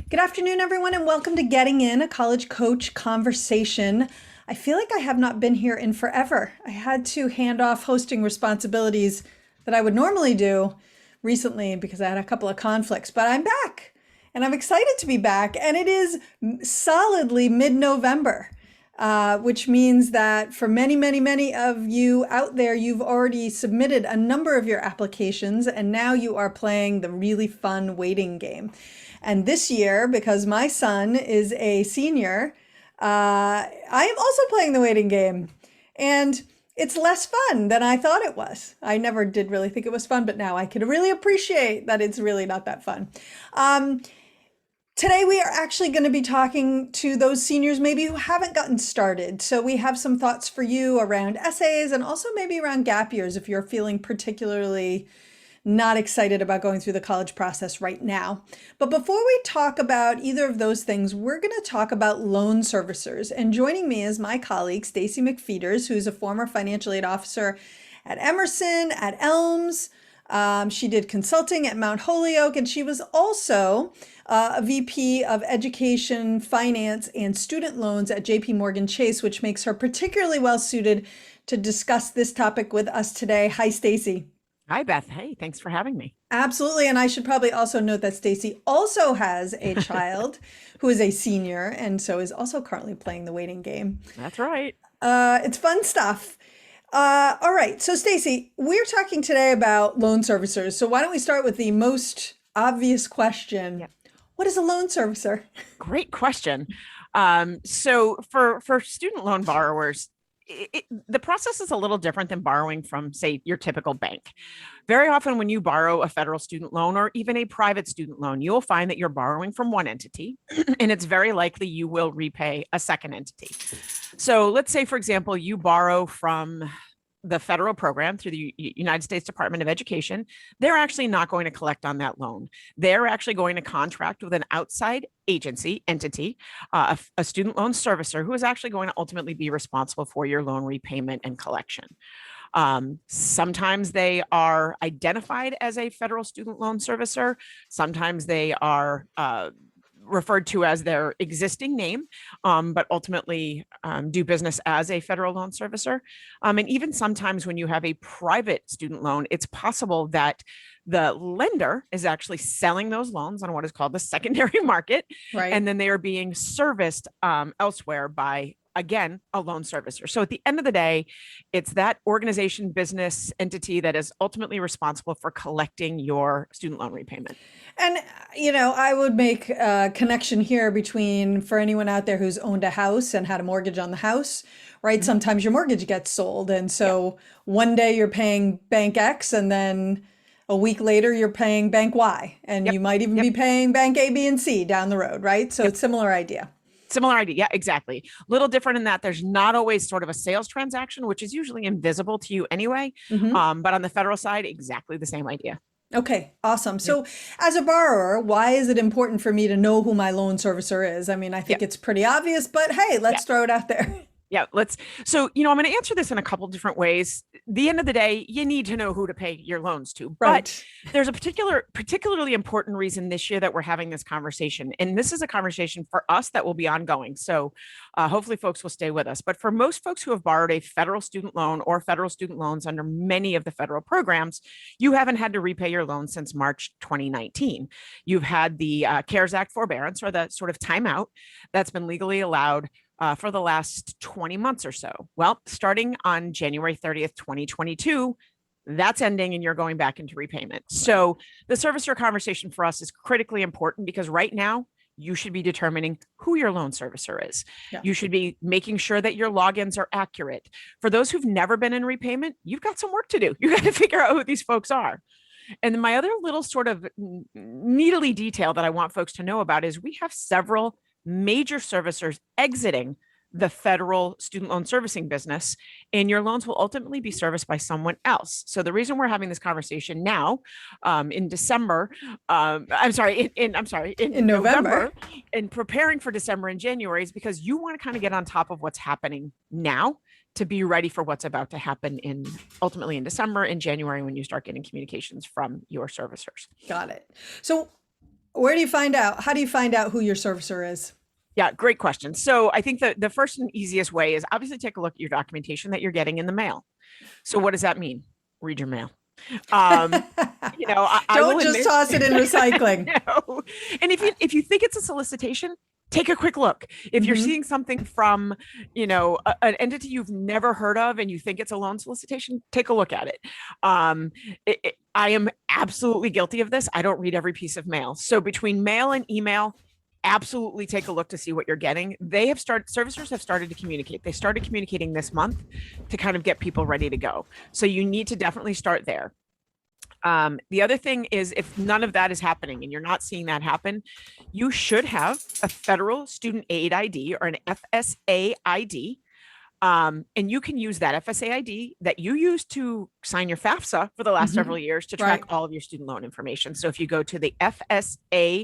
Good afternoon, everyone, and welcome to Getting In, a college coach conversation. I feel like I have not been here in forever. I had to hand off hosting responsibilities that I would normally do recently because I had a couple of conflicts, but I'm back and I'm excited to be back. And it is solidly mid November, which means that for many of you out there, you've already submitted a number of your applications and now you are playing the really fun waiting game. And this year, because my son is a senior, I am also playing the waiting game. And it's less fun than I thought it was. I never did really think it was fun, but now I can really appreciate that it's really not that fun. Today, we are actually going to be talking to those seniors maybe who haven't gotten started. So we have some thoughts for you around essays and also maybe around gap years if you're feeling particularly not excited about going through the college process right now. But before we talk about either of those things, we're going to talk about loan servicers. And joining me is my colleague, Stacy McFeeters, who's a former financial aid officer at Emerson, at Elms. She did consulting at Mount Holyoke, and she was also a VP of Education, Finance, and Student Loans at JP Morgan Chase, which makes her particularly well suited to discuss this topic with us today. Hi, Stacy. Hi, Beth. Hey, thanks for having me. Absolutely. And I should probably also note that Stacy also has a child who is a senior and so is also currently playing the waiting game. That's right. It's fun stuff. All right. So, Stacy, we're talking today about loan servicers. So, why don't we start with the most obvious question? Yep. What is a loan servicer? Great question. So for student loan borrowers, the process is a little different than borrowing from, say, your typical bank. Very often, when you borrow a federal student loan or even a private student loan, you'll find that you're borrowing from one entity, and it's very likely you will repay a second entity. So let's say, for example, you borrow from the federal program through the United States Department of Education. They're actually not going to collect on that loan. They're actually going to contract with an outside agency entity, a student loan servicer, who is actually going to ultimately be responsible for your loan repayment and collection. Sometimes they are identified as a federal student loan servicer. Sometimes they are referred to as their existing name, but ultimately do business as a federal loan servicer. And even sometimes when you have a private student loan, it's possible that the lender is actually selling those loans on what is called the secondary market. Right. And then they are being serviced elsewhere by, again, a loan servicer. So at the end of the day, it's that organization, business entity that is ultimately responsible for collecting your student loan repayment. And, I would make a connection here between, for anyone out there who's owned a house and had a mortgage on the house, right? Sometimes your mortgage gets sold. And so one day you're paying Bank X and then a week later you're paying Bank Y. And you might even be paying Bank A, B, and C down the road, right? So it's similar idea. Similar idea. Yeah, exactly. Little different in that there's not always sort of a sales transaction, which is usually invisible to you anyway. But on the federal side, exactly the same idea. Okay, awesome. So as a borrower, why is it important for me to know who my loan servicer is? I mean, I think it's pretty obvious, but hey, let's throw it out there. Yeah, so, I'm going to answer this in a couple different ways. The end of the day, you need to know who to pay your loans to. Right. But there's a particularly important reason this year that we're having this conversation. And this is a conversation for us that will be ongoing. So hopefully folks will stay with us. But for most folks who have borrowed a federal student loan or federal student loans under many of the federal programs, you haven't had to repay your loan since March 2019. You've had the CARES Act forbearance, or the sort of timeout that's been legally allowed for the last 20 months or so. Well, starting on January 30th, 2022, that's ending and you're going back into repayment. Right. So the servicer conversation for us is critically important because right now you should be determining who your loan servicer is. Yeah. You should be making sure that your logins are accurate. For those who've never been in repayment, you've got some work to do. You got to figure out who these folks are. And then my other little sort of needly detail that I want folks to know about is we have several major servicers exiting the federal student loan servicing business, and your loans will ultimately be serviced by someone else. So the reason we're having this conversation now, in December, in November, and preparing for December and January, is because you want to kind of get on top of what's happening now to be ready for what's about to happen ultimately in December and January when you start getting communications from your servicers. Got it. So Where do you find out? How do you find out who your servicer is? Yeah, great question. So I think the first and easiest way is obviously take a look at your documentation that you're getting in the mail. So what does that mean? Read your mail. Um, I will Don't just admit, toss it in recycling. no. And if you think it's a solicitation, take a quick look. If you're Mhm. seeing something from, an entity you've never heard of and you think it's a loan solicitation, take a look at it. I am absolutely guilty of this. I don't read every piece of mail. So between mail and email, absolutely take a look to see what you're getting. Servicers have started to communicate. They started communicating this month to kind of get people ready to go. So you need to definitely start there. The other thing is, if none of that is happening and you're not seeing that happen, you should have a federal student aid ID or an FSA ID. And you can use that FSA ID that you used to sign your FAFSA for the last several years to track all of your student loan information. So if you go to the FSA.gov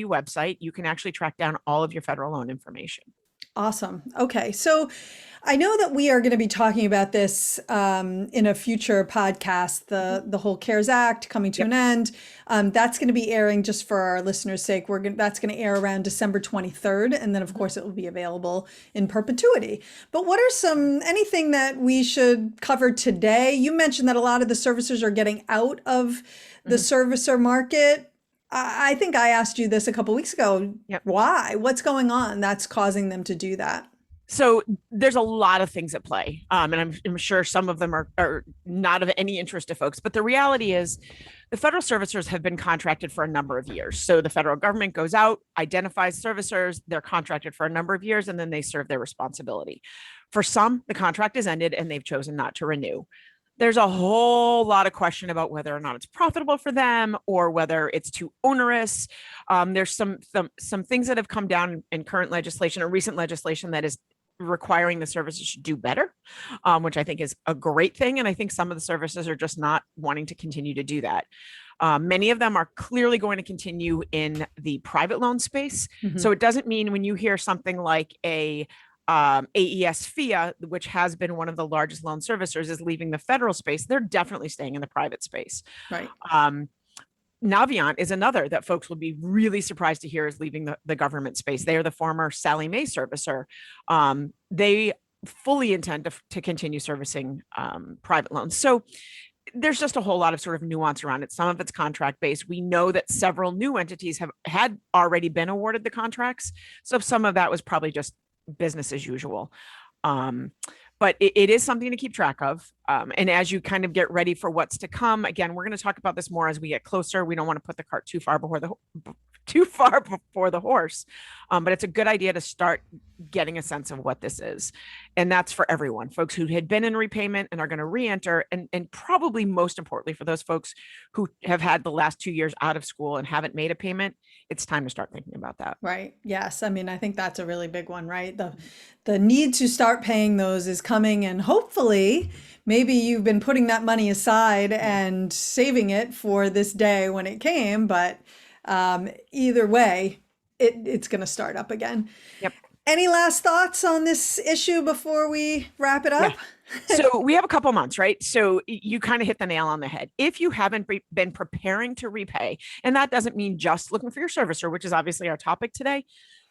website, you can actually track down all of your federal loan information. Awesome. Okay. So I know that we are going to be talking about this in a future podcast, the whole CARES Act coming to an end. That's going to be airing, just for our listeners' sake. That's going to air around December 23rd. And then, of course, it will be available in perpetuity. But what are anything that we should cover today? You mentioned that a lot of the servicers are getting out of the servicer market. I think I asked you this a couple weeks ago. Yep. Why? What's going on that's causing them to do that? So there's a lot of things at play. And I'm sure some of them are not of any interest to folks. But the reality is the federal servicers have been contracted for a number of years. So the federal government goes out, identifies servicers, they're contracted for a number of years, and then they serve their responsibility. For some, the contract is ended and they've chosen not to renew. There's a whole lot of question about whether or not it's profitable for them or whether it's too onerous. There's some things that have come down in current legislation or recent legislation that is requiring the services to do better, which I think is a great thing. And I think some of the services are just not wanting to continue to do that. Many of them are clearly going to continue in the private loan space. So it doesn't mean when you hear something like AES FIA, which has been one of the largest loan servicers, is leaving the federal space, they're definitely staying in the private space. Right. Navient is another that folks will be really surprised to hear is leaving the government space. They are the former Sallie Mae servicer. They fully intend to continue servicing private loans. So there's just a whole lot of sort of nuance around it. Some of it's contract based. We know that several new entities had already been awarded the contracts. So some of that was probably just business as usual. But it is something to keep track of. And as you kind of get ready for what's to come, again, we're going to talk about this more as we get closer. We don't want to put the cart too far before the horse. But it's a good idea to start getting a sense of what this is. And that's for everyone, folks who had been in repayment and are going to re-enter, and probably most importantly for those folks who have had the last 2 years out of school and haven't made a payment. It's time to start thinking about that. Right. Yes. I mean, I think that's a really big one, right? The need to start paying those is coming, and hopefully maybe you've been putting that money aside and saving it for this day when it came, but either way, it's going to start up again. Yep. Any last thoughts on this issue before we wrap it up? Yeah. So we have a couple months, right? So you kind of hit the nail on the head. If you haven't been preparing to repay, and that doesn't mean just looking for your servicer, which is obviously our topic today,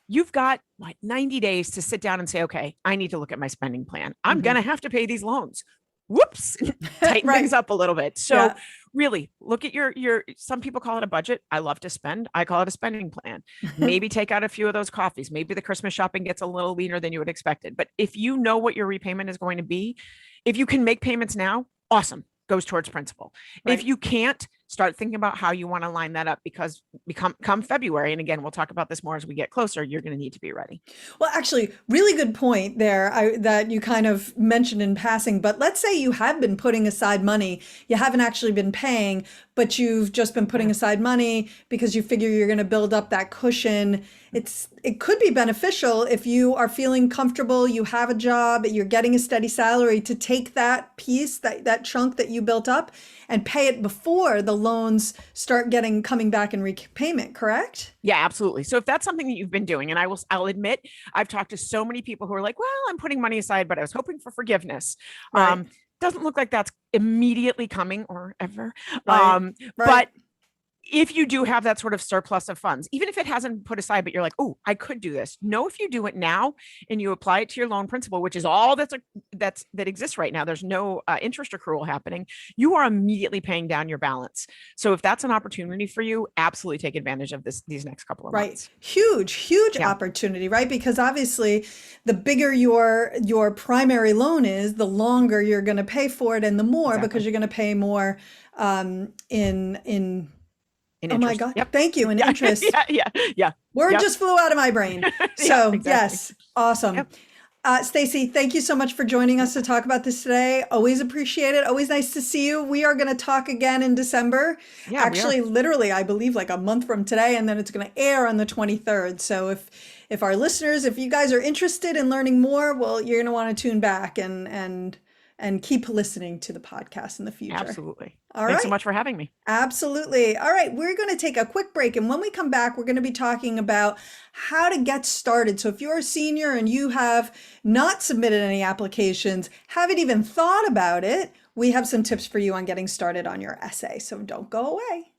you've got 90 days to sit down and say, okay, I need to look at my spending plan. I'm going to have to pay these loans. Whoops, tighten things up a little bit. So really look at your, some people call it a budget. I love to spend. I call it a spending plan. Maybe take out a few of those coffees. Maybe the Christmas shopping gets a little leaner than you would expected. But if you know what your repayment is going to be, if you can make payments now, awesome, goes towards principal. Right. If you can't, start thinking about how you want to line that up, because come February, and again, we'll talk about this more as we get closer, you're going to need to be ready. Well, actually, really good point there that you kind of mentioned in passing. But let's say you have been putting aside money, you haven't actually been paying, but you've just been putting aside money because you figure you're going to build up that cushion. It could be beneficial if you are feeling comfortable, you have a job, you're getting a steady salary, to take that piece, that chunk that you built up, and pay it before the loans start coming back in repayment, correct? Yeah, absolutely. So if that's something that you've been doing, and I'll admit, I've talked to so many people who are like, well, I'm putting money aside, but I was hoping for forgiveness. Right. Doesn't look like that's immediately coming or ever. Right. But if you do have that sort of surplus of funds, even if it hasn't been put aside, but you're like, oh, I could do this. No, if you do it now and you apply it to your loan principal, which is all that exists right now, there's no interest accrual happening. You are immediately paying down your balance. So if that's an opportunity for you, absolutely take advantage of these next couple of months. Huge opportunity, right? Because obviously the bigger your primary loan is, the longer you're going to pay for it and the more, because you're going to pay more in oh my God. Yep. Thank you. In interest. Yeah. Word just flew out of my brain. So exactly. yes. Awesome. Yep. Stacey, thank you so much for joining us to talk about this today. Always appreciate it. Always nice to see you. We are going to talk again in December. Yeah, actually, literally, I believe like a month from today, and then it's going to air on the 23rd. So if our listeners, if you guys are interested in learning more, well, you're going to want to tune back and keep listening to the podcast in the future. Absolutely. All Thanks right. so much for having me. Absolutely. All right. We're going to take a quick break. And when we come back, we're going to be talking about how to get started. So if you're a senior and you have not submitted any applications, haven't even thought about it, we have some tips for you on getting started on your essay. So don't go away.